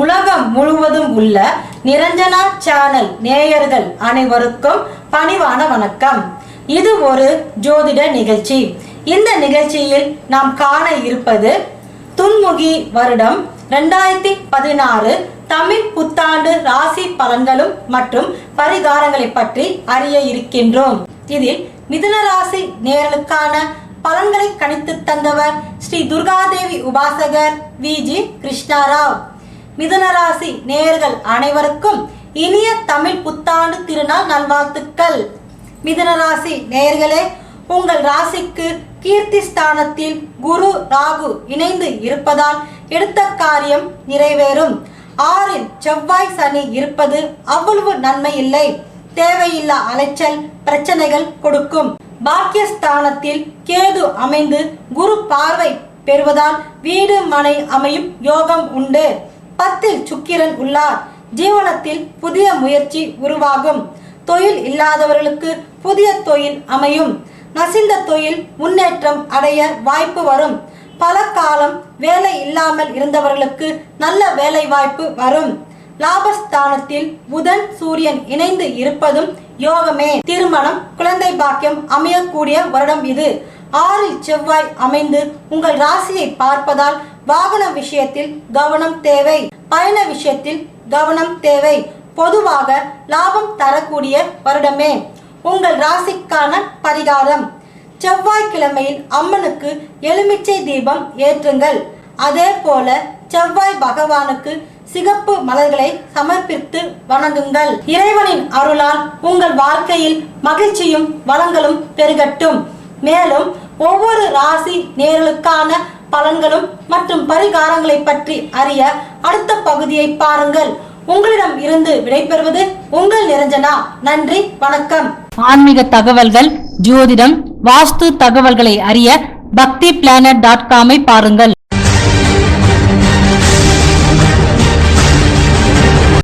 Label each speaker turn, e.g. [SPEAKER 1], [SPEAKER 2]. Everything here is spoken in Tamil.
[SPEAKER 1] உலகம் முழுவதும் உள்ள நிரஞ்சனா சேனல் நேயர்கள் அனைவருக்கும் பணிவான வணக்கம். இது ஒரு ஜோதிட நிகழ்ச்சி. இந்த நிகழ்ச்சியில் நாம் காண இருப்பது துன்முகி வருடம் 2016 தமிழ் புத்தாண்டு ராசி பலன்களும் மற்றும் பரிகாரங்களை பற்றி அறிய இருக்கின்றோம். இதில் மிதுன ராசி நேயர்களுக்கான பலன்களை கணித்து தந்தவர் ஸ்ரீ துர்காதேவி உபாசகர் விஜி கிருஷ்ணராவ். மிதுன ராசி நேயர்கள் அனைவருக்கும் இனிய தமிழ் புத்தாண்டு திருநாள் நல்வாழ்த்துக்கள். மிதுன ராசி நேயர்களே, உங்கள் ராசிக்கு கீர்த்தி ஸ்தானத்தில் குரு ராகு இணைந்து இருப்பதால் எடுத்த காரியம் நிறைவேறும். 6இல் செவ்வாய் சனி இருப்பது அவ்வளவு நன்மை இல்லை. தேவையில்லா அலைச்சல் பிரச்சனைகள் கொடுக்கும். பாக்கியஸ்தானத்தில் கேது அமைந்து குரு பார்வை பெறுவதால் வீடு மனை அமையும் யோகம் உண்டு. 10இல் சுக்கிரன் உள்ளார். ஜீவனத்தில் புதிய முயற்சி உருவாகும். தொழில் இல்லாதவர்களுக்கு புதிய தொழில் அமையும். நசிந்த தொழில் முன்னேற்றம் அடைய வாய்ப்பு வரும். பல காலம் வேலை இல்லாமல் இருந்தவர்களுக்கு நல்ல வேலை வாய்ப்பு வரும். லாபஸ்தானத்தில் புதன் சூரியன் இணைந்து இருப்பதும் யோகமே. திருமணம் குழந்தை பாக்கியம் அமையக்கூடிய வருடம் இது. 6இல் செவ்வாய் அமைந்து உங்கள் ராசியை பார்ப்பதால் வாகன விஷயத்தில் கவனம் தேவை. பயண விஷயத்தில் கவனம் தேவை. பொதுவாக லாபம் தரக்கூடிய வருடமே. உங்கள் ராசிக்கான பரிகாரம்: செவ்வாய்க்கிழமையில் அம்மனுக்கு எலுமிச்சை தீபம் ஏற்றுங்கள். அதே போல செவ்வாய் பகவானுக்கு சிகப்பு மலர்களை சமர்ப்பித்து வணங்குங்கள். இறைவனின் அருளால் உங்கள் வாழ்க்கையில் மகிழ்ச்சியும் வளங்களும் பெருகட்டும். மேலும் ஒவ்வொரு ராசி நேயர்களுக்கான பலன்களும் மற்றும் பரிகாரங்களை பற்றி அறிய அடுத்த பகுதியை பாருங்கள். உங்களிடம் இருந்து விடைபெறுவது உங்கள் நிரஞ்சனா. நன்றி, வணக்கம்.
[SPEAKER 2] ஆன்மீக தகவல்கள், ஜோதிடம், வாஸ்து தகவல்களை அறிய பக்திபிளானட்.com பாருங்கள்.